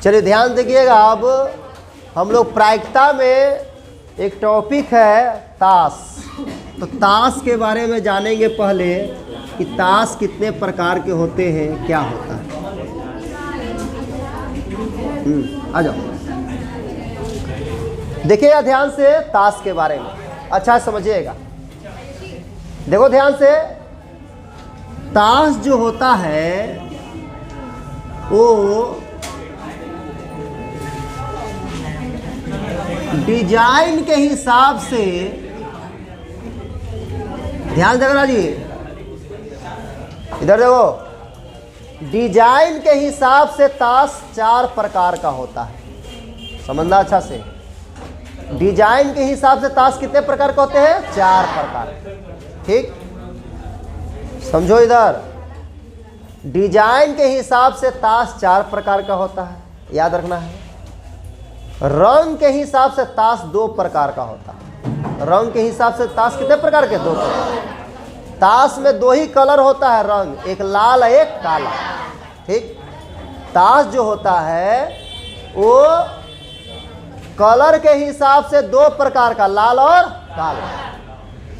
चलिए ध्यान देखिएगा। अब हम लोग प्रायिकता में एक टॉपिक है ताश। तो ताश के बारे में जानेंगे पहले कि ताश कितने प्रकार के होते हैं, क्या होता है। आ जाओ, देखिएगा ध्यान से ताश के बारे में, अच्छा समझिएगा। देखो ध्यान से, ताश जो होता है वो डिजाइन के हिसाब से, ध्यान देना जी, इधर देखो, डिजाइन के हिसाब से ताश 4 प्रकार का होता है। समझना अच्छा से, डिजाइन के हिसाब से ताश कितने प्रकार के होते हैं? 4 प्रकार। ठीक, समझो इधर, डिजाइन के हिसाब से ताश 4 प्रकार का होता है, याद रखना है। रंग के हिसाब से ताश 2 प्रकार का होता है। रंग के हिसाब से ताश कितने प्रकार के? 2 प्रकार। ताश में 2 ही कलर होता है रंग, एक लाल एक काला। ठीक, ताश जो होता है वो कलर के हिसाब से 2 प्रकार का, लाल और काला।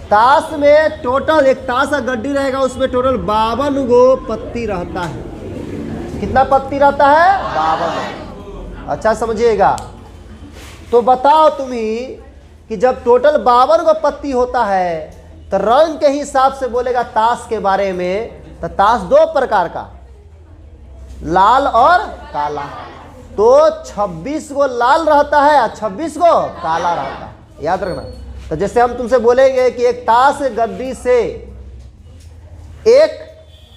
ताश में टोटल, एक ताश का गड्डी रहेगा, उसमें टोटल 52 गो पत्ती रहता है। कितना पत्ती रहता है? 52। अच्छा समझिएगा। तो बताओ तुम्ही कि जब टोटल 52 गो पत्ती होता है तो रंग के हिसाब से बोलेगा ताश के बारे में, तो ताश 2 प्रकार का, लाल और काला। तो 26 गो लाल रहता है और 26 गो काला रहता है, याद रखना। तो जैसे हम तुमसे बोलेंगे कि एक ताश गड्डी से एक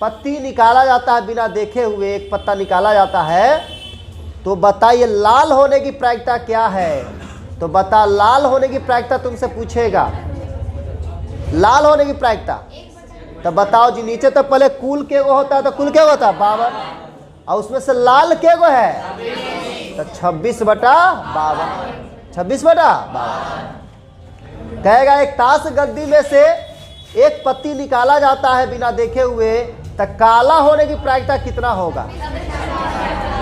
पत्ती निकाला जाता है, बिना देखे हुए एक पत्ता निकाला जाता है, तो बताइए लाल होने की प्रायिकता क्या है? तो बता, लाल होने की प्रायिकता तुमसे पूछेगा, लाल होने की प्रायिकता। तो बताओ जी, नीचे तो पहले कुल के गो होता है, तो कुल के गो होता है 52, और उसमें से लाल के गो है तो 26/52। 26/52 कहेगा एक ताश गड्डी में से एक पत्ती निकाला जाता है बिना देखे हुए, तो काला होने की प्रायिकता कितना होगा?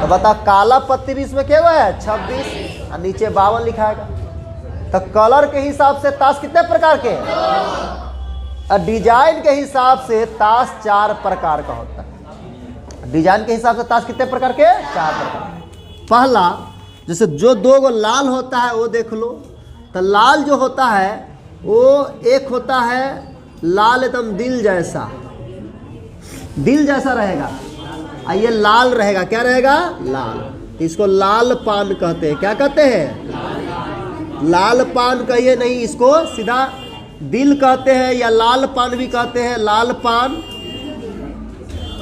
तो बता, काला पत्ती भी इसमें क्या है? 26, और नीचे 52 लिखाएगा। तो कलर के हिसाब से ताश कितने प्रकार के? और डिजाइन के हिसाब से ताश 4 प्रकार का होता है। डिजाइन के हिसाब से ताश कितने प्रकार के? 4 प्रकार। पहला, जैसे जो 2 गो लाल होता है वो देख लो। तो लाल जो होता है वो एक होता है लाल एकदम दिल जैसा, दिल जैसा रहेगा, और ये लाल रहेगा, क्या रहेगा? लाल। तो इसको लाल पान कहते हैं। क्या कहते हैं? लाल पान कहिए नहीं, इसको सीधा दिल कहते हैं, या लाल पान भी कहते हैं, लाल पान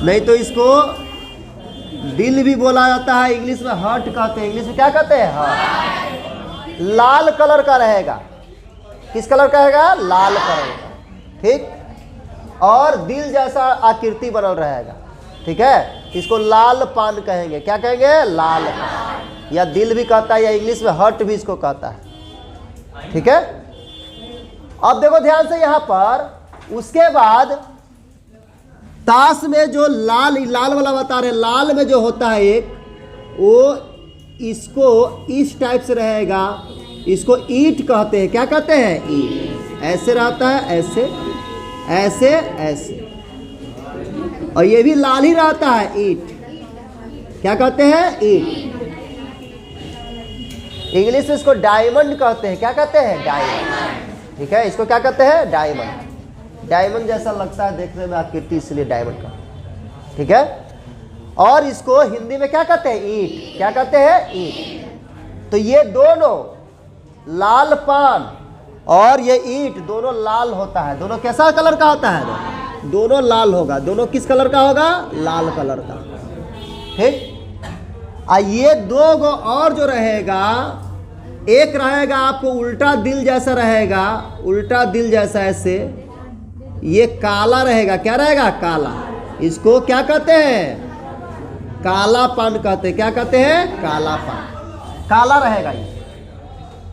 नहीं तो इसको दिल भी बोला जाता है। इंग्लिश में हार्ट कहते हैं। इंग्लिश में क्या कहते हैं? हार्ट। लाल कलर का रहेगा। किस कलर का रहेगा? लाल कलर का। ठीक, और दिल जैसा आकृति बनल रहेगा। ठीक है, इसको लाल पान कहेंगे। क्या कहेंगे? लाल पान, या दिल भी कहता है, या इंग्लिश में हार्ट भी इसको कहता है। ठीक है, अब देखो ध्यान से यहाँ पर। उसके बाद ताश में जो लाल वाला बता रहे, लाल में जो होता है एक, वो इसको इस टाइप से रहेगा, इसको ईंट कहते हैं। क्या कहते हैं? ईंट। ऐसे रहता है, ऐसे ऐसे ऐसे, और ये भी लाल ही रहता है, ईंट। क्या कहते हैं? ईंट। इंग्लिश में इसको डायमंड कहते हैं। क्या कहते हैं? डायमंड। ठीक है, इसको क्या कहते हैं? डायमंड। डायमंड जैसा लगता है देखने में आकृति, इसलिए डायमंड का। ठीक है, और इसको हिंदी में क्या कहते हैं? ईंट। क्या कहते हैं? ईंट। तो ये दोनों, लाल पान और ये ईंट, दोनों लाल होता है। दोनों कैसा कलर का होता है? दोनों लाल होगा। दोनों किस कलर का होगा? लाल कलर का। ठीक, ये 2 गो और जो रहेगा, एक रहेगा आपको उल्टा दिल जैसा रहेगा, उल्टा दिल जैसा ऐसे, ये काला रहेगा। क्या रहेगा? काला। इसको क्या कहते हैं? काला पान कहते हैं। क्या कहते हैं? काला पान। काला रहेगा ये,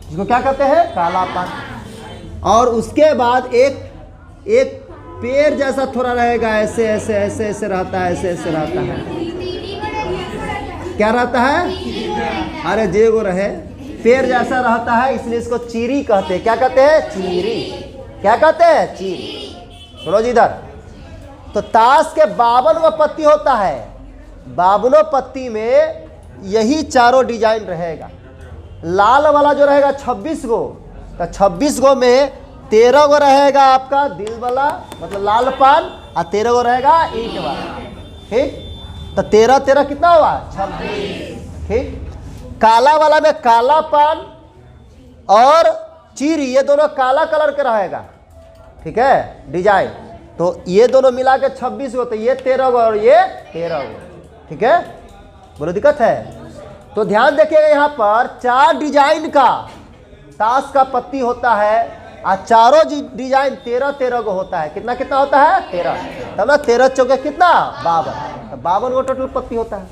इसको क्या कहते हैं? काला पान। और उसके बाद एक पेड़ जैसा थोड़ा रहेगा, ऐसे ऐसे ऐसे ऐसे रहता है, ऐसे ऐसे रहता है। क्या रहता है? अरे जे गो रहे, पेड़ जैसा रहता है, इसलिए इसको चीरी कहते हैं। क्या कहते हैं? चीरी। क्या कहते हैं? चीरी। सुनो जी इधर, तो ताश के 52 गो पत्ती होता है, 52 पत्ती में यही चारों डिजाइन रहेगा। लाल वाला जो रहेगा 26 गो, तो 26 गो में 13 गो रहेगा आपका दिल वाला, मतलब लाल पान, और 13 गो रहेगा ईंट वाला। ठीक, तो 13 13 कितना हुआ? 26। ठीक, काला वाला में काला पान और चीरी, ये दोनों काला कलर के रहेगा। ठीक है, डिजाइन, तो ये दोनों मिला के 26 गो, तो ये 13 गो और ये 13 गो। ठीक है, बोलो दिक्कत है? तो ध्यान देखिएगा, यहाँ पर 4 डिजाइन का ताश का पत्ती होता है, और चारों डिजाइन 13 13 गो होता है। कितना कितना होता है? 13। तब ना 13 चौके कितना? 52। तो 52 गो टोटल पत्ती होता है।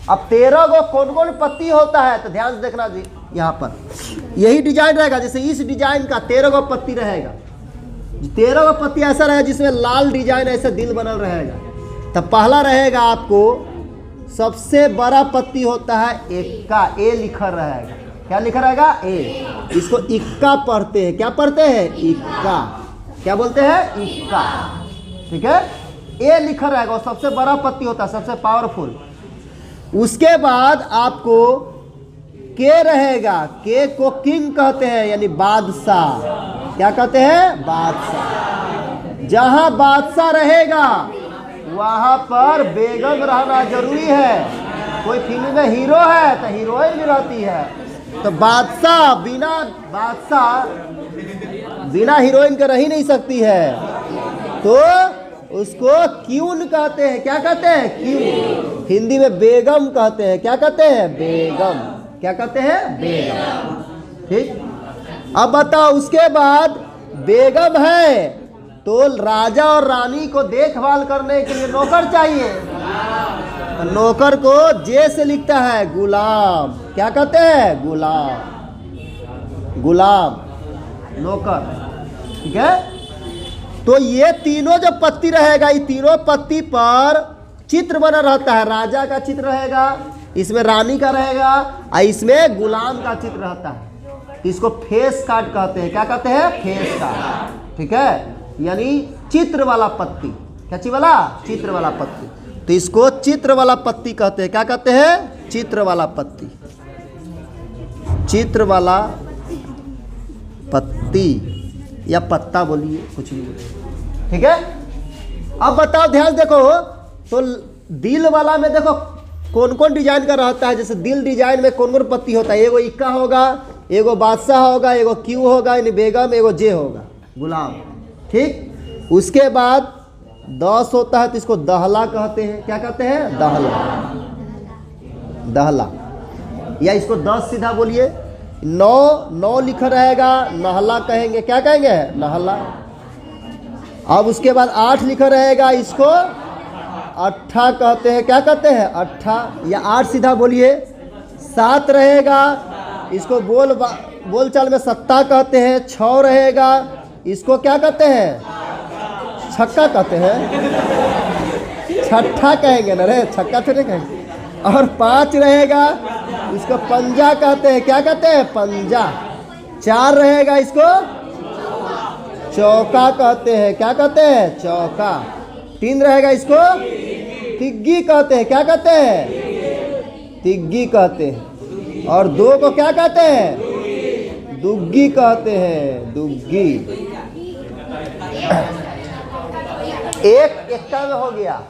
अब 13 गो कौन कौन पत्ती होता है, तो ध्यान से देखना जी, यहाँ पर यही डिजाइन रहेगा। जैसे इस डिजाइन का 13 गो पत्ती रहेगा, 13 गो पत्ती ऐसा रहेगा जिसमें लाल डिजाइन ऐसे दिल बनल रहेगा। तब पहला रहेगा आपको, सबसे बड़ा पत्ती होता है इक्का, ए लिखा रहेगा। क्या लिखा रहेगा? ए। इसको इक्का पढ़ते हैं। क्या पढ़ते हैं? इक्का। क्या बोलते हैं? इक्का। ठीक है, ए लिखा रहेगा, वो सबसे बड़ा पत्ती होता है, सबसे पावरफुल। उसके बाद आपको के रहेगा, के को किंग कहते हैं, यानी बादशाह। क्या कहते हैं? बादशाह। जहां बादशाह रहेगा वहां पर बेगम रहना जरूरी है। कोई फिल्म में हीरो है तो हीरोइन भी रहती है, तो बादशाह बिना हीरोइन के रह ही नहीं सकती है, तो उसको क्यून कहते हैं। क्या कहते हैं? क्यून। हिंदी में बेगम कहते हैं। क्या कहते हैं? बेगम। क्या कहते हैं? बेगम। ठीक, अब बताओ, उसके बाद बेगम है तो राजा और रानी को देखभाल करने के लिए नौकर चाहिए, तो नौकर को जे से लिखता है गुलाम। क्या कहते हैं? गुलाम। गुलाम, नौकर। ठीक है, तो ये तीनों जो पत्ती रहेगा, ये तीनों पत्ती पर चित्र बना रहता है। राजा का चित्र रहेगा, इसमें रानी का रहेगा, और इसमें गुलाम का चित्र रहता है। इसको फेस कार्ड कहते हैं। क्या कहते हैं? Face card. ठीक है, यानी चित्र वाला पत्ती। क्या चीज वाला? चित्र वाला पत्ती। तो इसको चित्र वाला पत्ती कहते हैं। क्या कहते हैं? चित्र वाला पत्ती। चित्र वाला पत्ती या पत्ता बोलिए, कुछ भी बोलिए। ठीक है, अब बताओ, ध्यान देखो, तो दिल वाला में देखो कौन कौन डिजाइन का रहता है। जैसे दिल डिजाइन में कौन कौन पत्ती होता है? एगो इक्का होगा, एगो बादशाह होगा, एगो क्यू होगा यानी बेगम, एगो जे होगा गुलाम। ठीक, उसके बाद 10 होता है तो इसको दहला कहते हैं। क्या कहते हैं? दहला। दहला, या इसको 10 सीधा बोलिए। 9 लिखा रहेगा, नहला कहेंगे। क्या कहेंगे? नहला। अब उसके बाद 8 लिखा रहेगा, इसको अट्ठा कहते हैं। क्या कहते हैं? अट्ठा, या 8 सीधा बोलिए। 7 रहेगा, इसको बोलचाल में सत्ता कहते हैं। 6 रहेगा, इसको क्या कहते हैं? छक्का कहते हैं। छठा कहेंगे ना रे, छक्का थोड़े कहेंगे। और 5 रहेगा, इसको पंजा कहते हैं। क्या कहते हैं? पंजा। 4 रहेगा, इसको चौका कहते हैं। क्या कहते हैं? चौका। 3 रहेगा, इसको तिग्गी कहते हैं। क्या कहते हैं? तिग्गी कहते हैं। और 2 को क्या कहते हैं? दुग्गी कहते हैं। दुग्गी। एक एक्का में हो गया।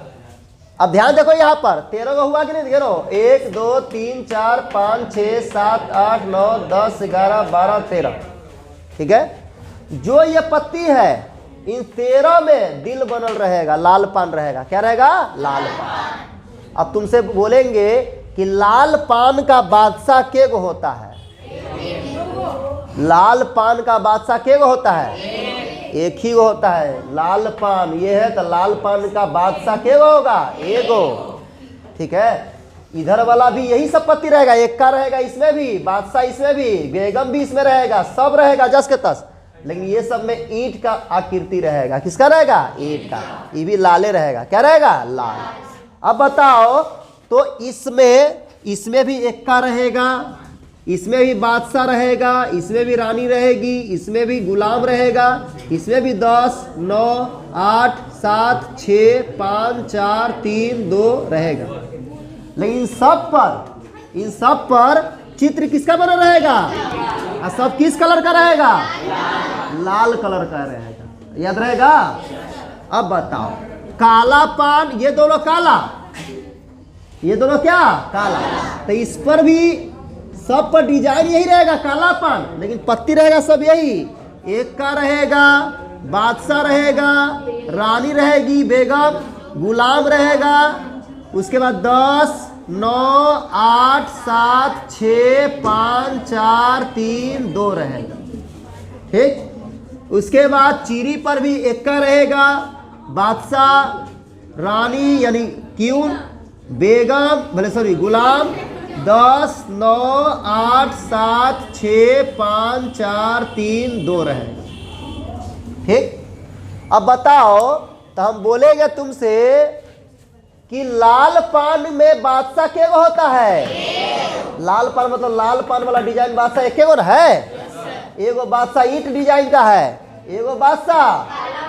अब ध्यान देखो, यहाँ पर 13 का हुआ कि नहीं? देखो 1 2 3 4 5 6 7 8 9 10 11 12 13। ठीक है, जो ये पत्ती है इन 13 में दिल बनल रहेगा, लाल पान रहेगा। क्या रहेगा? लाल पान। अब तुमसे बोलेंगे कि लाल पान का बादशाह के गो होता है? लाल पान का बादशाह के गो होता है? एक ही गो होता है। लाल पान ये है तो लाल पान का बादशाह के गो होगा? एगो। ठीक है, इधर वाला भी यही सब पत्ती रहेगा। एक का रहेगा इसमें भी, बादशाह इसमें भी, बेगम भी इसमें रहेगा, सब रहेगा जस के तस। लेकिन ये सब में ईंट का आकृति रहेगा। किसका रहेगा? ईंट का। ये भी लाले रहेगा। क्या रहेगा? लाल। अब बताओ, तो इसमें इसमें भी एक्का रहेगा, इसमें भी बादशाह रहेगा, इसमें भी रानी रहेगी, इसमें भी गुलाम रहेगा, इसमें भी 10, 9, 8, 7, 6, 5, 4, 3, 2 रहेगा। लेकिन इन सब पर चित्र किसका बना रहेगा? और सब किस कलर का रहेगा? लाल कलर का रहेगा। याद रहेगा? अब बताओ, काला पान, ये दोनों काला, ये दोनों क्या? काला। तो इस पर भी सब पर डिजाइन यही रहेगा, काला पान, लेकिन पत्ती रहेगा सब यही। एक का रहेगा, बादशाह रहेगा, रानी रहेगी, बेगम, गुलाम रहेगा, उसके बाद 10, 9, 8, 7, 6, 5, 4, 3, 2 रहेगा। ठीक। उसके बाद चीरी पर भी एक का रहेगा, बादशाह, रानी यानी क्यून, बेगम गुलाम, 10, 9, 8, 7, 6, 5, 4, 3, 2 रहेगा। ठीक। अब बताओ, तो हम बोलेंगे तुमसे कि लाल पान में बादशाह के गो होता है? लाल पान मतलब लाल पान वाला डिजाइन बादशाह एक गो है। एगो बादशाह ईंट डिजाइन का है, एगो बादशाह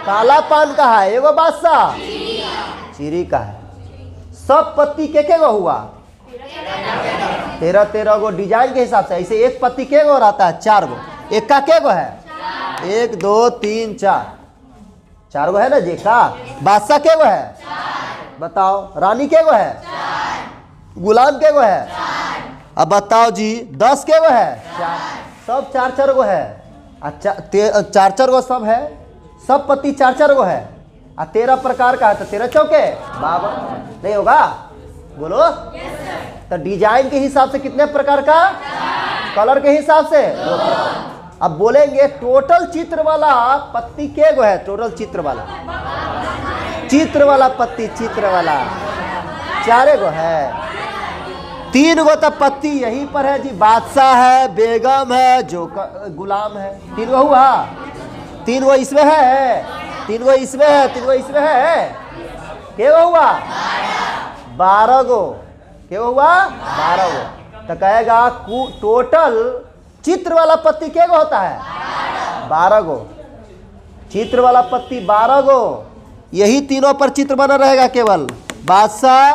काला पान का है, एगो बादशाह चीरी का है। सब पत्ती के गो हुआ? 13 गो डिजाइन के हिसाब से। ऐसे एक पत्ती के गो रहता है? 4 गो। एक का के गो है? 1, 2, 3, 4 गो है ना जी का। बादशाह के गो है? बताओ। रानी के गो है? गुलाम के गो है? अब बताओ जी, 10 के गो है? 4। सब 4 गो है। अच्छा, 4 गो सब है, सब पत्ती 4 गो है। 13 प्रकार का है, तो 13 चौके 52 नहीं होगा? बोलो। तो डिजाइन के हिसाब से कितने प्रकार का? कलर के हिसाब से 2। अब बोलेंगे टोटल चित्र वाला पत्ती के गो है? टोटल चित्र वाला पत्ती, चित्र वाला 4 गो है। 3 गो तो पत्ती यहीं पर है जी, बादशाह है, बेगम है, जो गुलाम है। 3 गो हुआ। 3 गो इसमें है, 3 गो इसमें है, 3 गो इसमें है। क्या हुआ? 12 गो। क्या हुआ? 12 गो। तो कहेगा टोटल चित्र वाला पत्ती क्या गो होता है? 12 गो। चित्र वाला पत्ती 12 गो। यही तीनों पर चित्र बना रहेगा, केवल बादशाह,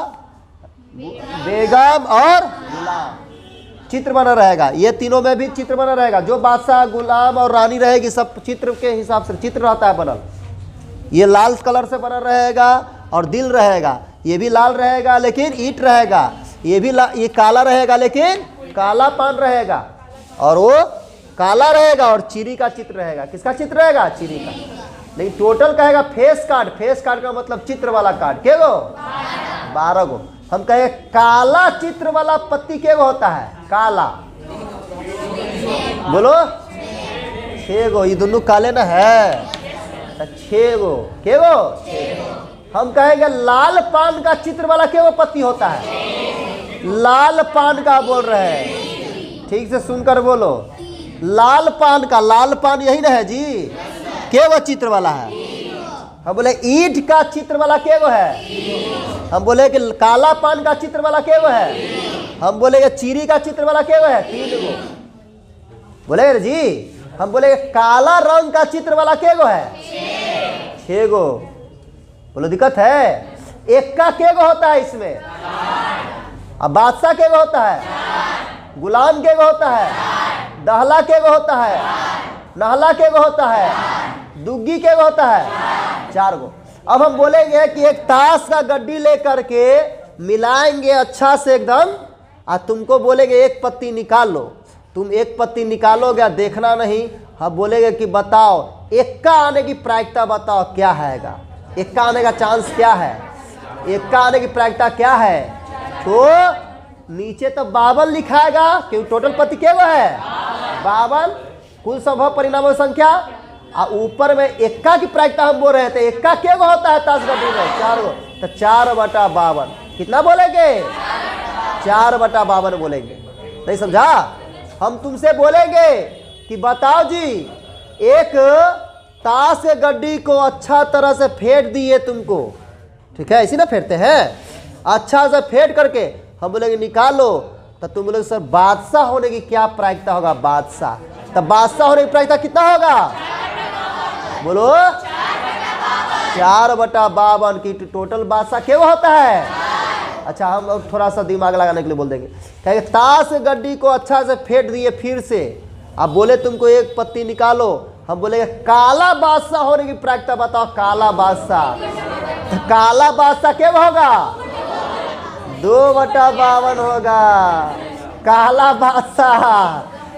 बेगम और गुलाम चित्र बना रहेगा। ये तीनों में भी चित्र बना रहेगा। जो बादशाह, गुलाम और रानी रहेगी, सब चित्र के हिसाब से चित्र रहता है बनल। ये लाल कलर से बना रहेगा और दिल रहेगा। ये भी लाल रहेगा लेकिन ईंट रहेगा। ये काला रहेगा लेकिन काला पान रहेगा, और वो काला रहेगा और चीरी का चित्र रहेगा। किसका चित्र रहेगा? चीरी का। लेकिन टोटल कहेगा फेस कार्ड। फेस कार्ड का मतलब चित्र वाला कार्ड के गो? 12 गो। हम कहे काला चित्र वाला पत्ती के गो होता है? काला। बोलो। 6 गो। ये दोनों काले ना है, 6 गो। के गो? 6 गो। हम कहेंगे लाल पान का चित्र वाला के गो पत्ती होता है? लाल पान का बोल रहे हैं, ठीक से सुनकर बोलो। लाल पान का, लाल पान यही ना है जी, के गो चित्र वाला है? हम बोले ईंट का चित्र वाला के गो है? हम बोले कि काला पान का चित्र वाला के गो है? हम बोले कि चीरी का चित्र वाला के गो है? 3 गो। बोले जी। हम बोले काला रंग का चित्र वाला के गो है? 6 गो। बोलो दिक्कत है? एक का के गो होता है इसमें? अब बादशाह के गो होता है? गुलाम के गो होता है? दहला के गो होता है? नहला के गो होता है? दुग्गी के गो होता है? 4 गो। अब हम बोलेंगे कि एक ताश का गड्डी लेकर के मिलाएंगे अच्छा से एकदम, और तुमको बोलेंगे एक पत्ती निकाल लो। तुम एक पत्ती निकालोगे, देखना नहीं। हम बोलेंगे कि बताओ एक्का आने की प्रायिकता बताओ क्या हैगा? एक्का आने का चांस क्या है? एक्का आने की प्रायिकता क्या है? तो नीचे तो 52 लिखाएगा, क्योंकि टोटल पत्ती क्या है? 52 कुल संभव परिणामों की संख्या। और ऊपर में एक्का की प्रायिकता हम बोल रहे थे। एक्का क्या होता है ताश गड्डी में? 4 गो। तो 4/52 कितना बोलेंगे? 4/52 बोलेंगे। नहीं समझा? हम तुमसे बोलेंगे कि बताओ जी, एक ताश के गड्डी को अच्छा तरह से फेंट दिए तुमको, ठीक है? इसी ना फेंटते हैं? अच्छा से फेंट करके हम बोलेंगे निकालो, तो तुम बोलोगे सर बादशाह होने की क्या प्रायिकता होगा, बादशाह। तो बादशाह होने की प्रायिकता कितना होगा, बोलो 4/52 की टोटल बादशाह क्या होता है। अच्छा हम अब थोड़ा सा दिमाग लगाने के लिए बोल देंगे, कहेंगे ताश गड्डी को अच्छा से फेंट दिए फिर से, अब बोले तुमको एक पत्ती निकालो, हम बोलेंगे काला बादशाह होने की प्रायिकता बताओ, काला बादशाह। तो काला बादशाह क्या होगा, 2/52 होगा काला बादशाह।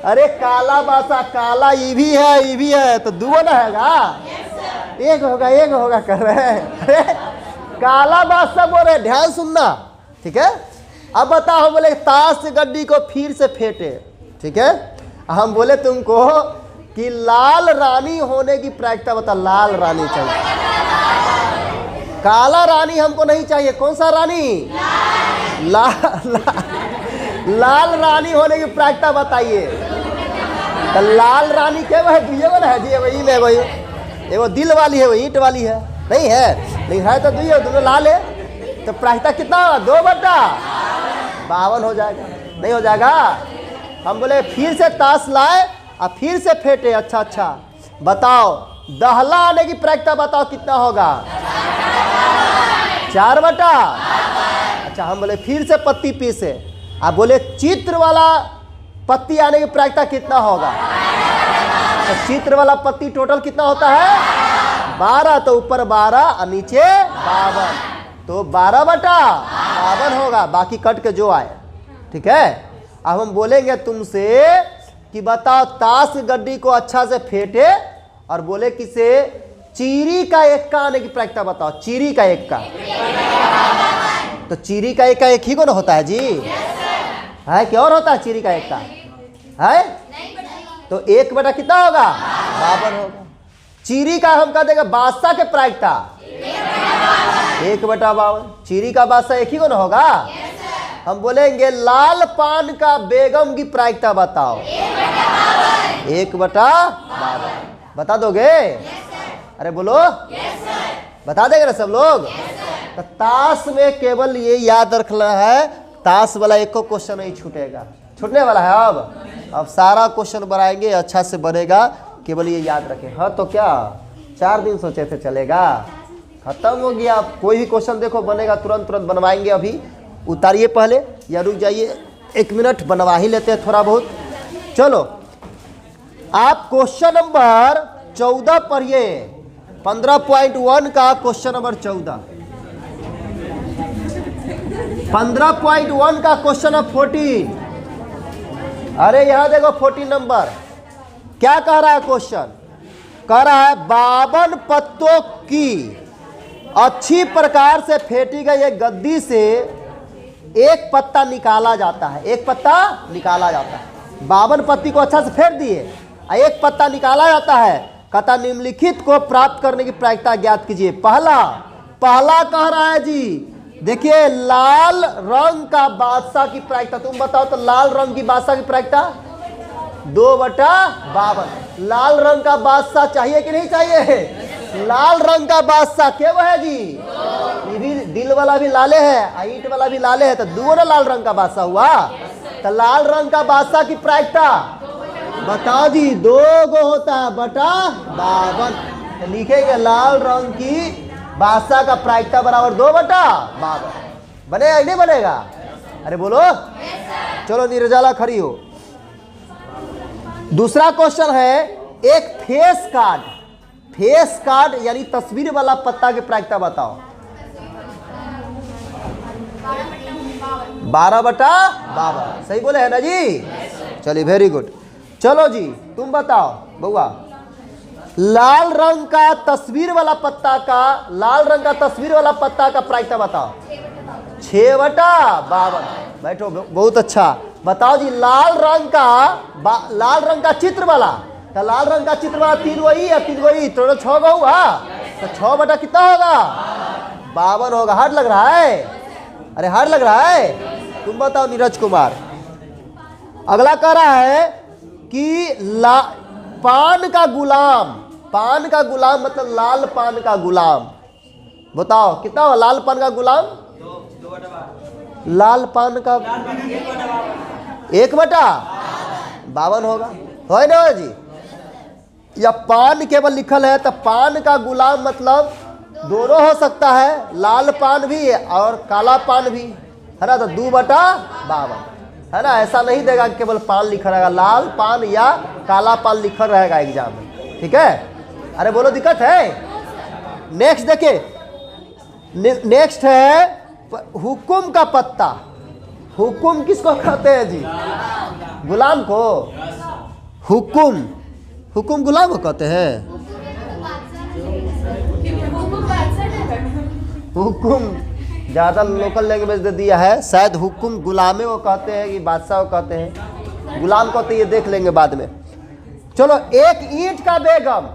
अरे काला बादशाह, काला ये भी है तो 2 ना होगा, एक होगा कर रहे हैं। अरे काला बादशाह बोल रहे, ध्यान सुनना, ठीक है। अब बताओ, हम बोले ताश गड्डी को फिर से फेंटे, ठीक है। हम बोले तुमको कि लाल रानी होने की प्रायिकता बता, लाल रानी चाहिए, काला रानी हमको नहीं चाहिए, कौन सा रानी, लाल रानी होने की प्रायिकता बताइए। तो लाल रानी क्या है, ये वाला है जी, वही में वही वो दिल वाली है, वो ईंट वाली है, नहीं है, नहीं है तो दुई दोनों लाल है, तो प्रायिकता कितना होगा, 2/52 हो जाएगा, नहीं हो जाएगा। हम बोले फिर से ताश लाए और फिर से फेंटे, अच्छा बताओ दहला आने की प्रायिकता बताओ कितना होगा, 4/। अच्छा हम बोले फिर से पत्ती पीसे, आप बोले चित्र वाला पत्ती आने की प्रायिकता कितना होगा, तो चित्र वाला पत्ती टोटल कितना होता है, 12, तो ऊपर 12 और नीचे 52, तो 12/52 होगा, बाकी कट के जो आए, ठीक है। अब हम बोलेंगे तुमसे कि बताओ ताश गड्डी को अच्छा से फेंटे और बोले किसे चीरी का एक्का आने की प्रायिकता बताओ, चीरी का एक्का, तो चीरी का एक्का एक ही को ना होता है जी, है क्या और होता है चीरी का एक्का है, तो 1 कितना होगा, 52 होगा। चीरी का हम कह देंगे बादशाह के प्रायिकता 1/52, चीरी का बादशाह एक ही को ना होगा। हम बोलेंगे लाल पान का बेगम की प्रायिकता बताओ, 1/52 बता दोगे, अरे बोलो बता देंगे ना सब लोग। तो ताश में केवल ये याद रखना है, ताश वाला एक को क्वेश्चन नहीं छूटेगा, छूटने वाला है। अब सारा क्वेश्चन बनाएंगे, अच्छा से बनेगा, केवल ये याद रखें। हाँ तो क्या 4 दिन सोचे थे चलेगा, खत्म हो गया। कोई भी क्वेश्चन देखो बनेगा तुरंत बनवाएंगे, अभी उतारिए पहले या रुक जाइए 1 मिनट, बनवा ही लेते हैं थोड़ा बहुत। चलो आप क्वेश्चन नंबर 14 पढ़िए, 15.1 का क्वेश्चन नंबर 14, 15.1 का क्वेश्चन नंबर 14। अरे यहां देखो 14 नंबर क्या कह रहा है क्वेश्चन, कह रहा है 52 पत्तों की अच्छी प्रकार से फेंटी गई एक गद्दी से एक पत्ता निकाला जाता है, एक पत्ता निकाला जाता है। 52 पत्ती को अच्छा से फेंट दिए, एक पत्ता निकाला जाता है। कहता निम्नलिखित को प्राप्त करने की प्रायिकता ज्ञात कीजिए। पहला कह रहा है जी, देखिए लाल रंग का बादशाह की प्रायिकता, तुम बताओ तो लाल रंग की बादशाह की प्रायिकता 2/52। लाल रंग का बादशाह चाहिए कि नहीं चाहिए, लाल रंग का बादशाह क्या वो है जी, ये भी दिल वाला भी लाले है, ईंट वाला भी लाले है, तो 2 ना लाल रंग का बादशाह हुआ। तो लाल रंग का बादशाह की प्रायिकता बताओ जी, 2 गो होता है /52, तो लिखेंगे लाल रंग की बादशाह का प्रायिकता बराबर 2/52। बनेगा नहीं बनेगा, अरे बोलो चलो निर्जला खड़ी हो। दूसरा क्वेश्चन है एक फेस कार्ड यानी तस्वीर वाला पत्ता की प्रायिकता बताओ, 12/52, सही बोले है ना जी, चलिए वेरी गुड। चलो जी तुम बताओ बउआ, लाल रंग का तस्वीर वाला पत्ता का, लाल रंग का तस्वीर वाला पत्ता का प्रायिकता बताओ, 6/52। बैठो बहुत अच्छा, बताओ जी लाल रंग का चित्र वाला, तो लाल रंग का चित्र वाला 3 वही है, 3 वही तो 6 गो हुआ, तो 6 कितना होगा, 52 होगा। हार्ड लग रहा है, अरे हार्ड लग रहा है, तुम बताओ नीरज कुमार। अगला कह रहा है कि पान का गुलाम मतलब लाल पान का गुलाम, बताओ कितना हो लाल पान का गुलाम, लाल पान का 1/52 होगा, है ना जी। या पान केवल लिखल है तो पान का गुलाम मतलब दोनों हो सकता है, लाल पान भी और काला पान भी, है ना। तो 2/52, है ना। ऐसा नहीं देगा कि केवल पान लिखा रहेगा, लाल पान या काला पान लिखा रहेगा एग्जाम में, ठीक है। अरे बोलो दिक्कत है। नेक्स्ट देखिए, नेक्स्ट है हुकुम का पत्ता। हुकुम किसको कहते हैं जी? गुलाम को। हुकुम, हुकुम गुलाम को कहते हैं। हुकुम ज़्यादा लोकल लैंग्वेज दे दिया है, शायद हुकुम गुलामे को कहते हैं कि बादशाह को कहते हैं, गुलाम को तो ये देख लेंगे बाद में। चलो, एक ईंट का बेगम,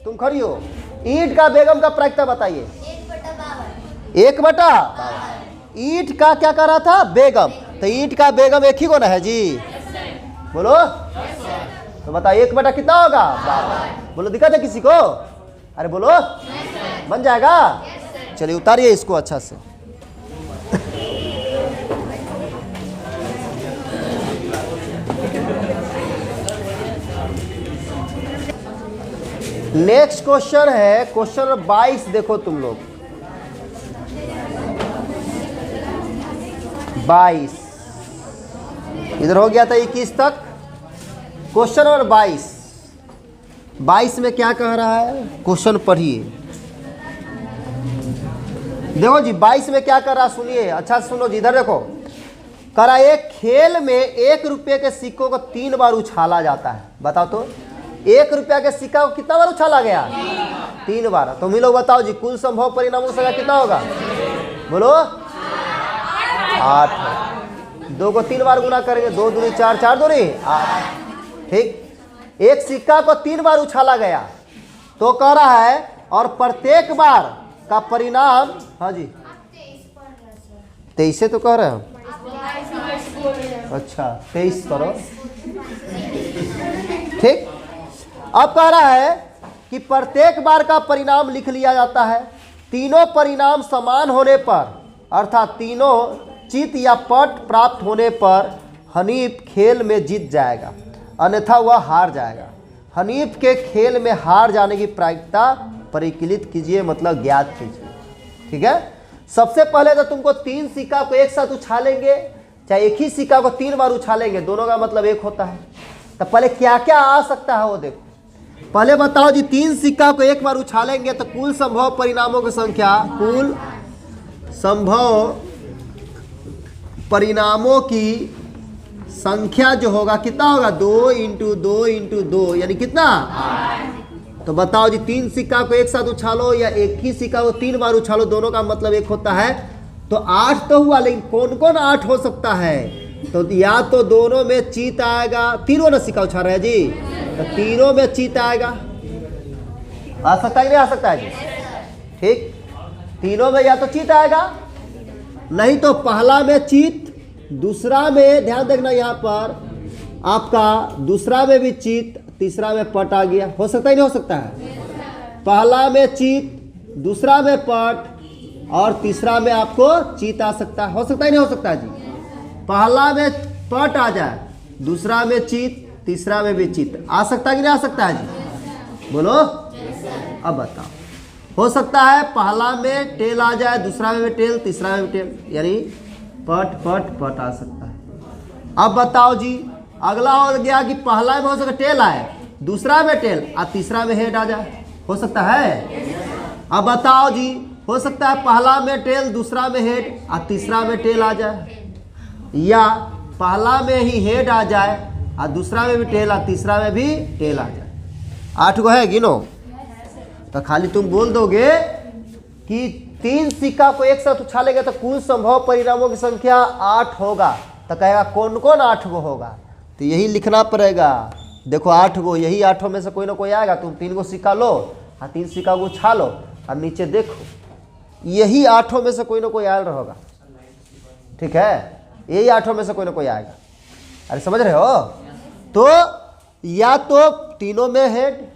तुम खड़ी हो, ईंट का बेगम का प्रायिकता बताइए। 1/52। ईंट का क्या कर रहा था? बेगम। तो ईंट का बेगम एक ही को ना है जी, बोलो। तो बताइए 1/ कितना होगा? 52। बोलो दिक्कत है किसी को? अरे बोलो, बन जाएगा। चलिए उतारिए इसको अच्छा से। नेक्स्ट क्वेश्चन है क्वेश्चन नंबर 22। देखो तुम लोग 22 इधर हो गया था 21 तक। क्वेश्चन नंबर 22 में क्या कह रहा है? क्वेश्चन पढ़िए। देखो जी 22 में क्या कर रहा, सुनिए अच्छा सुनो जी। इधर देखो, कह रहा एक खेल में 1 रुपये के सिक्कों को 3 बार उछाला जाता है। बताओ तो 1 रुपया के सिक्का को कितना बार उछाला गया? 3 बार। तो हम लोग बताओ जी, कुल संभव परिणामों से कितना होगा? बोलो 8। 2 को 3 बार गुना करेंगे, 2 दूनी 4, 4 दूनी 8। ठीक, एक सिक्का को 3 बार उछाला गया तो कह रहा है और प्रत्येक बार का परिणाम, हाँ जी 23 से तो कह रहे हैं। अच्छा 23 करो, ठीक। अब कह रहा है कि प्रत्येक बार का परिणाम लिख लिया जाता है। तीनों परिणाम समान होने पर, अर्थात तीनों चित या पट प्राप्त होने पर हनीफ खेल में जीत जाएगा, अन्यथा वह हार जाएगा। हनीफ के खेल में हार जाने की प्रायिकता परिकलित कीजिए, मतलब ज्ञात कीजिए। ठीक है, सबसे पहले तो तुमको 3 सिक्का को एक साथ उछालेंगे, चाहे एक ही सिक्का को 3 बार उछालेंगे, दोनों का मतलब एक होता है। तो पहले क्या क्या आ सकता है वो देखो। पहले बताओ जी, 3 सिक्का को एक बार उछालेंगे तो कुल संभव परिणामों की संख्या, कुल संभव परिणामों की संख्या जो होगा कितना होगा? 2 × 2 × 2 यानी कितना? 8। तो बताओ जी, 3 सिक्का को एक साथ उछालो या एक ही सिक्का को 3 बार उछालो, दोनों का मतलब एक होता है। तो 8 तो हुआ, लेकिन कौन कौन 8 हो सकता है? तो या तो दोनों में चीत आएगा, तीनों ने सिक्का उछाल रहे हैं जी, तो तीनों में चीत आएगा। आ सकता है कि नहीं आ सकता है जी? ठीक, तीनों में या तो चीत आएगा, नहीं तो पहला में चीत, दूसरा में, ध्यान देखना यहाँ पर आपका दूसरा में भी चीत, तीसरा में पट आ गया। हो सकता ही नहीं हो सकता है? पहला में चीत, दूसरा में पट और तीसरा में आपको चीत आ सकता है। हो सकता ही नहीं हो सकता है जी? पहला में पट आ जाए, दूसरा में चीत, तीसरा में भी चीत आ सकता है कि नहीं आ सकता है जी? बोलो। अब बताओ, हो सकता है पहला में टेल आ जाए, दूसरा में भी टेल, तीसरा में भी टेल, यानी पट पट पट आ सकता है। अब बताओ जी, अगला हो गया कि पहला में हो सकता टेल आए, दूसरा में टेल और तीसरा में हेड आ जाए। हो सकता है? अब बताओ जी, हो सकता है पहला में टेल, दूसरा में हेड और तीसरा में टेल आ जाए, या पहला में ही हेड आ जाए और दूसरा में भी टेल और तीसरा में भी टेल आ जाए। 8 गो है, गिनो। तो खाली तुम बोल दोगे कि 3 सिक्का को एक साथ उछालेंगे तो कुल संभव परिणामों की संख्या 8 होगा। तो कहेगा कौन कौन 8 गो होगा? तो यही लिखना पड़ेगा। देखो 8 गो, यही 8 में से कोई ना कोई आएगा। तुम 3 गो सिक्का लो और 3 सिक्का को उछालो और नीचे देखो, यही 8 में से कोई ना कोई आयल रहेगा। ठीक है, यही 8 में से कोई ना कोई आएगा। अरे समझ रहे हो? तो या तो तीनों में हेड,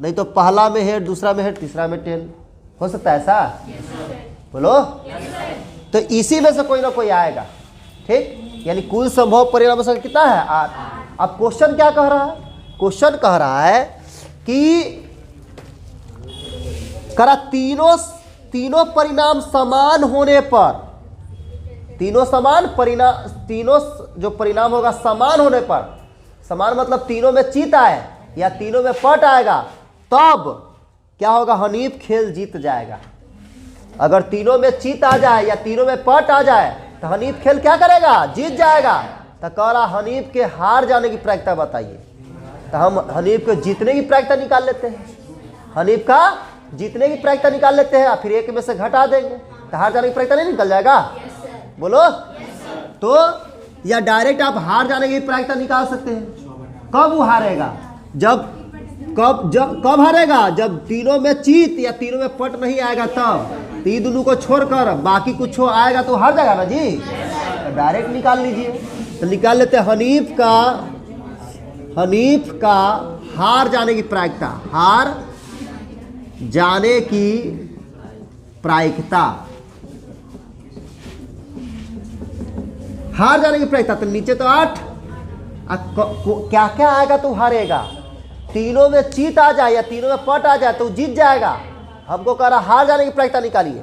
नहीं तो पहला में हेड, दूसरा में हेड, तीसरा में टेल। हो सकता है ऐसा? बोलो। तो इसी में से कोई ना कोई आएगा। ठीक, यानी कुल संभव परिणामों की संख्या कितना है 8। अब क्वेश्चन क्या कह रहा है, क्वेश्चन कह रहा है कि करा तीनों परिणाम समान होने पर, तीनों जो परिणाम होगा समान होने पर, समान मतलब तीनों में चित आए या तीनों में पट आएगा, तब क्या होगा, हनीफ खेल जीत जाएगा। अगर तीनों में चित आ जाए या तीनों में पट आ जाए तो हनीफ खेल क्या करेगा, जीत जाएगा। तो कह रहा हनीफ के हार जाने की प्रायिकता बताइए। तो हम हनीफ को जीतने की प्रायिकता निकाल लेते हैं, हनीफ का जीतने की प्रायिकता निकाल लेते हैं, फिर एक में से घटा देंगे तो हार जाने की प्रायिकता नहीं निकल जाएगा। बोलो तो, या डायरेक्ट आप हार जाने की प्रायिकता निकाल सकते हैं। कब वो हारेगा, कब हारेगा, जब तीनों में चित या तीनों में पट नहीं आएगा तब। तो दोनों को छोड़कर बाकी कुछ आएगा तो हार जाएगा ना जी। तो डायरेक्ट निकाल लीजिए। तो निकाल लेते हैं हनीफ का हार जाने की प्रायिकता, हार जाने की प्रायिकता, हार जाने की प्रायिकता। तो नीचे तो 8, क्या क्या आएगा तो हारेगा। तीनों में चित आ जाए या तीनों में पट आ जाए तो जीत जाएगा। हमको कह रहा हार जाने की प्रायिकता निकालिए।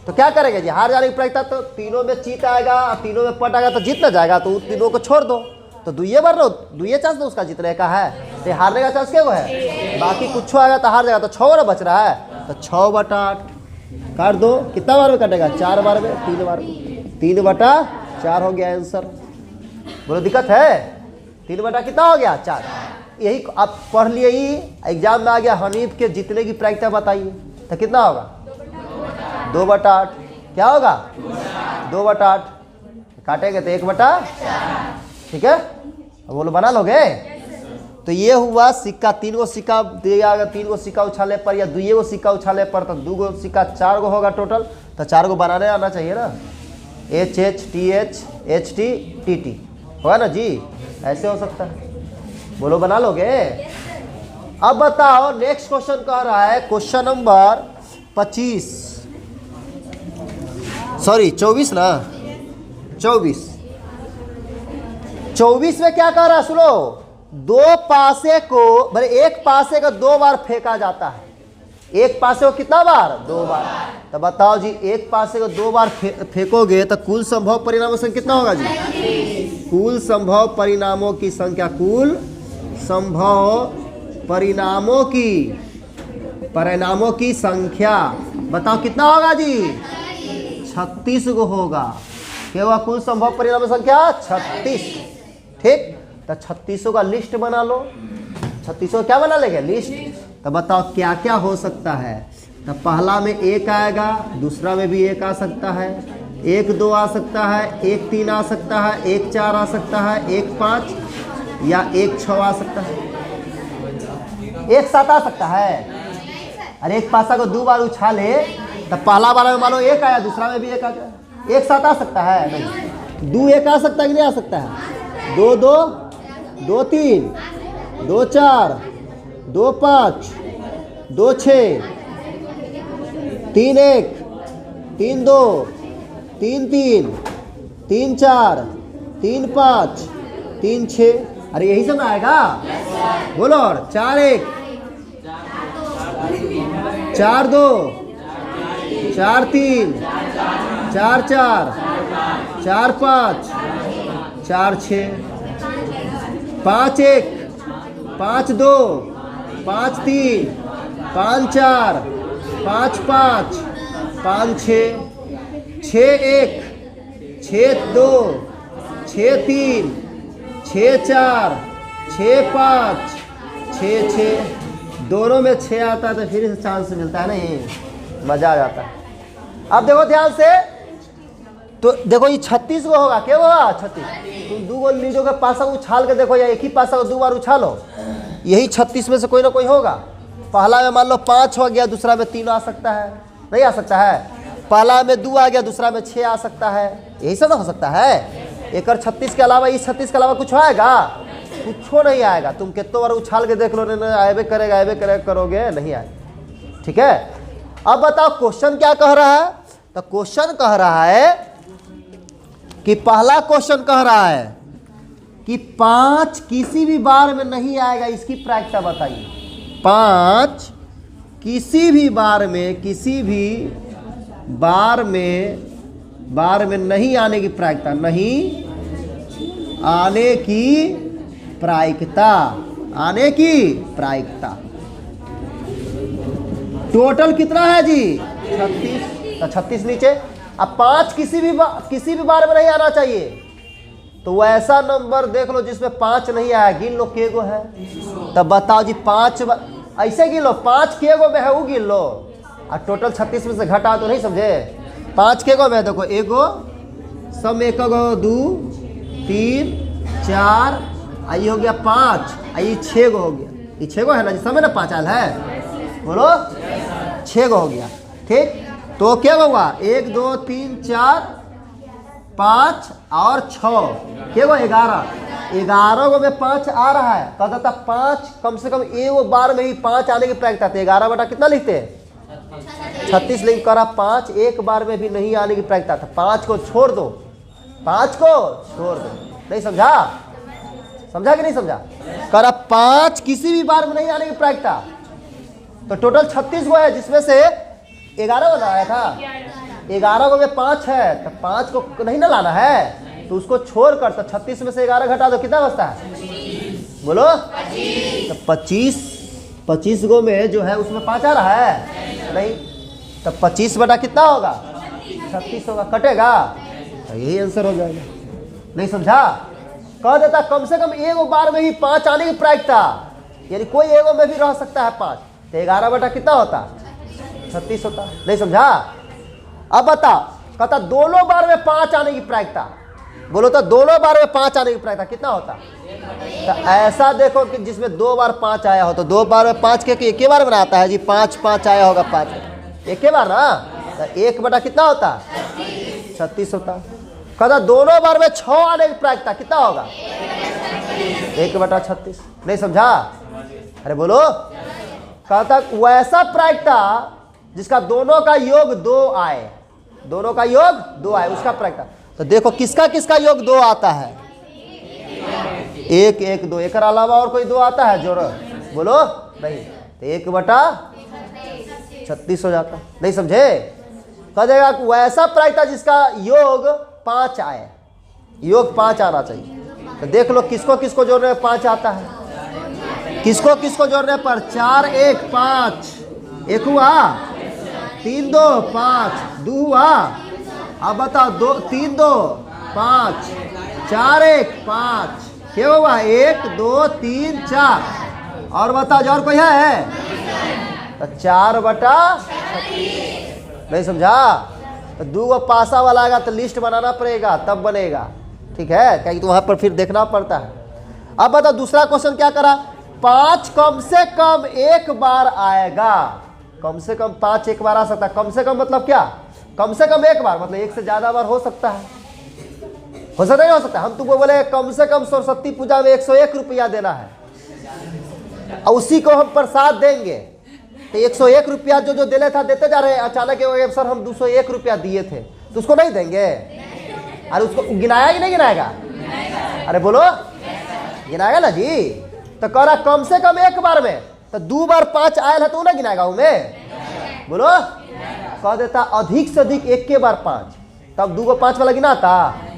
तो क्या करेंगे जी, हार जाने की प्रायिकता, तो तीनों में चित आएगा और तीनों में पट आएगा तो जीत ना जाएगा, तो उन तीनों को छोड़ दो। तो दुइये बार लो, दुइये चांस तो उसका जीतने का है, तो हारने का चांस क्या है, बाकी कुछ आएगा तो हार जाएगा। तो 6 बार बच रहा है, तो 6/8 काट दो। कितना बार में कटेगा, 4 बार में, 3 बार में, 3/4 हो गया आंसर। बोलो दिक्कत है, 3 कितना हो गया 4। यही आप पढ़ लिए, ही एग्जाम में आ गया हनीफ के जीतने की प्रायिकता बताइए, तो कितना होगा 2/8। क्या होगा 2/8, काटेंगे तो 1/4, ठीक है। अब बोलो बना लोगे। तो ये हुआ सिक्का, 3 गो सिक्का दिया गया, 3 गो सिक्का उछाले पर या 2 गो सिक्का उछाले पर, तो 2 गो सिक्का 4 गो होगा टोटल। तो 4 गो बनाने आना चाहिए ना, HHTHHTTT होगा ना जी, ऐसे हो सकता है। बोलो बना लोगे। अब बताओ नेक्स्ट क्वेश्चन कह रहा है, क्वेश्चन नंबर 24 ना, 24 में क्या कह रहा है, सुनो। दो पासे को, भले एक पासे का 2 बार फेंका जाता है। एक पासे को कितना बार, 2 बार। तो बताओ जी, एक पासे को 2 बार फेंकोगे तो कुल संभव परिणामों से कितना होगा जी, कुल संभव परिणामों की संख्या, कुल संभव परिणामों की संख्या बताओ कितना होगा जी, 36 को होगा। क्या हुआ, कुल संभव परिणामों की संख्या 36, ठीक। तो 36 का लिस्ट बना लो। 36 क्या बना लेंगे, लिस्ट। तो बताओ क्या क्या हो सकता है। तो पहला में 1 आएगा, दूसरा में भी 1 आ सकता है, 1 2 आ सकता है, 1 3 आ सकता है, 1 4 आ सकता है, 1 5 या 1 6 आ सकता है, 1 7 आ सकता है। अरे एक पासा को 2 बार उछाले तो पहला बार में मानो 1 आया, दूसरा में भी 1 आ गया, 1 7 आ सकता है नहीं, 2 1 आ सकता है कि नहीं आ सकता है, 2 2 2 3 2 4 2 5 2 6 3 1 3 2 3 3 3 4 3 5 3 6। अरे यही सब आएगा, बोलो। और 4 1 4 2 4 3 4 4 4 5 4 6 5 1 5 2 5 3 5 4 5 5 5 6 6 1 6 2 6 3 6 4 6 5 6 6। दोनों में 6 आता है तो फिर से चांस मिलता है, नहीं मजा आ जाता है। अब देखो ध्यान से, तो देखो ये 36 को होगा, क्या होगा 36। तुम 2 गो लीजोगे पासा उछाल के देखो, या एक ही पासा को 2 बार उछालो, यही 36 में से कोई ना कोई होगा। पहला में मान लो 5 हो गया, दूसरा में 3 आ सकता है, नहीं आ सकता है। पहला में 2 आ गया, दूसरा में 6 आ सकता है, यही सब हो सकता है। एक 36 के अलावा, इस 36 के अलावा कुछ आएगा, कुछ नहीं आएगा। तुम कितने बार उछाल के देख लो, आएबे करेगा करोगे, नहीं आएगा, ठीक है। अब बताओ क्वेश्चन क्या कह रहा है। तो क्वेश्चन कह रहा है कि पहला क्वेश्चन कह रहा है कि 5 किसी भी बार में नहीं आएगा, इसकी प्रायिकता बताइए। 5 किसी भी बार में नहीं आने की प्रायिकता, नहीं आने की प्रायिकता। टोटल कितना है जी? 36। तो 36 नीचे। अब 5 किसी भी बार में नहीं आना चाहिए, तो वैसा नंबर देख लो जिसमें 5 नहीं आया, गिन लो केगो है। तब बताओ जी 5 ऐसे गिन लो, 5 केगो में है वो गिन लो, और टोटल 36 में से घटा तो नहीं समझे। 5 केगो में देखो, एगो सब में 1 गो 2 3 4, आई हो गया 5, आई 6 गो हो गया। ये 6 गो है ना जी, सब में ना 5 आयल है, बोलो 6 गो हो गया। ठीक, तो क्या होगा? 1 2 3 4 5 और 6, क्या होगा? 11 गो में 5 आ रहा है। कहता था 5 कम से कम एक बार में ही 5 आने की प्रायिकता थी। 11 बटा कितना लिखते हैं? 36। लिंक करा 5 एक बार में भी नहीं आने की प्रायिकता था। 5 को छोड़ दो, 5 को छोड़ दो। नहीं समझा? समझा कि नहीं समझा? करा 5 किसी भी बार में नहीं आने की प्रायिकता, तो टोटल 36 गो है, जिसमें से 11 गो आया था। 11 गो में 5 है, तो 5 को नहीं ना लाना है, तो उसको छोड़ कर तो 36 में से 11 घटा दो, कितना बचता है? बोलो। तो 25 गो में जो है उसमें 5 आ रहा है नहीं, तो 25 बटा कितना होगा? 36 होगा, कटेगा, तो यही आंसर हो जाएगा। नहीं समझा? कह देता कम से कम एक बार में ही 5 आने की प्रायिकता, यानी कोई एगो में भी रह सकता है 5, तो 11 बटा कितना होता? 36 होता। नहीं समझा? अब बता, कहता दोनों बार में 5 आने की प्रायिकता, बोलो तो दोनों बार में 5 आने की प्रायिकता कितना होता? तो ऐसा देखो कि जिसमें 2 बार 5 आया हो, तो 2 बार में 5 के एक बार में आता है जी, 5 आया होगा, 5 एक बार ना, तो 1 बटा कितना होता? 36 होता। कहता दोनों बार में 6 आने की प्रायिकता कितना होगा? 1 बटा 36। नहीं समझा? अरे बोलो। कहता वैसा प्रायिकता जिसका दोनों का योग 2 आए, दोनों का योग 2 आए, उसका प्रायिकता। तो देखो किसका किसका योग 2 आता है? 1 1 2, एक अलावा और कोई 2 आता है जोड़? बोलो नहीं, तो 1 बटा 36 हो जाता। नहीं समझे? कह देगा वैसा प्रायिकता जिसका योग 5 आए, योग 5 आना चाहिए। तो देख लो किसको किसको जोड़ने में 5 आता है, किसको किसको जोड़ने पर 4 1 5, 1 हुआ, 3 2 5, 2 हुआ। अब बताओ 2 3 2 5, 4 1 5, क्या हुआ? 1 2 3 4, और बताओ जो और कोई है? तो 4 बटा 36। नहीं समझा? तो 2 गो पासा वाला आएगा तो लिस्ट बनाना पड़ेगा, तब बनेगा। ठीक है, क्योंकि तो वहां पर फिर देखना पड़ता है। अब बताओ दूसरा क्वेश्चन क्या करा? 5 कम से कम एक बार आएगा। कम से कम 5 एक बार आ सकता है। कम से कम मतलब क्या? कम से कम एक बार मतलब एक से ज्यादा बार हो सकता है, हो सकता है, नहीं हो सकता? हम तुमको बोले कम से कम सरस्वती पूजा में 101 रुपया देना है, और उसी को हम प्रसाद देंगे, तो 101 रुपया जो देने था देते जा रहे हैं। अचानक सर हम 201 रुपया दिए थे, तो उसको नहीं देंगे? अरे उसको गिनाया कि नहीं गिनाएगा? अरे बोलो, गिनाएगा ना जी। तो कह रहा कम से कम एक बार में, तो 2 बार 5 आयल है तो ना गिनाएगा उनमें? बोलो। कह देता अधिक से अधिक 1 के बार 5, तब 2 को 5 वाला गिनाता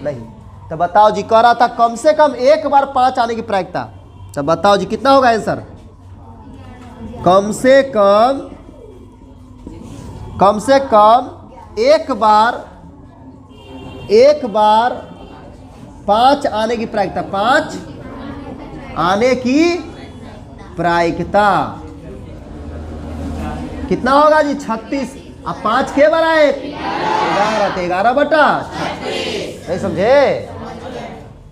नहीं। तो बताओ जी, कह रहा था कम से कम एक बार 5 आने की प्रायिकता, तो बताओ जी कितना होगा आंसर? कम से कम एक बार 5 आने की प्रायिकता, 5 आने की प्रायिकता कितना होगा जी? 36। अब 5 के बार आए? 11, 11 बटा 36। नहीं समझे?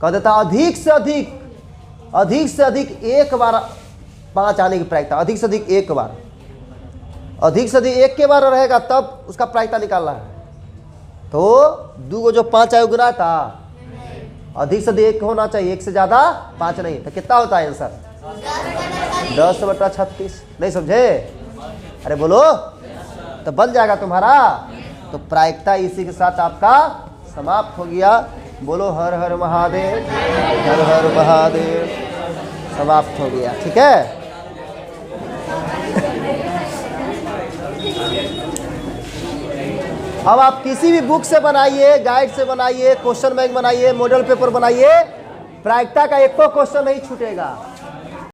कह देता अधिक से अधिक एक बार 5 आने की प्रायिकता, अधिक से अधिक एक बार, अधिक से अधिक 1 के बार रहेगा तब उसका प्रायिकता निकालना है। तो 2 को जो 5 आए गिना था, अधिक से अधिक 1 होना चाहिए, 1 से ज्यादा 5 नहीं। तो कितना होता है आंसर? 10 बटा 36। नहीं समझे? अरे बोलो, तो बन जाएगा तुम्हारा। तो प्रायिकता इसी के साथ आपका समाप्त हो गया। बोलो हर हर महादेव, हर हर महादेव। समाप्त हो गया, ठीक है। अब आप किसी भी बुक से बनाइए, गाइड से बनाइए, क्वेश्चन बैंक बनाइए, मॉडल पेपर बनाइए, प्रायिकता का एक तो क्वेश्चन नहीं छूटेगा।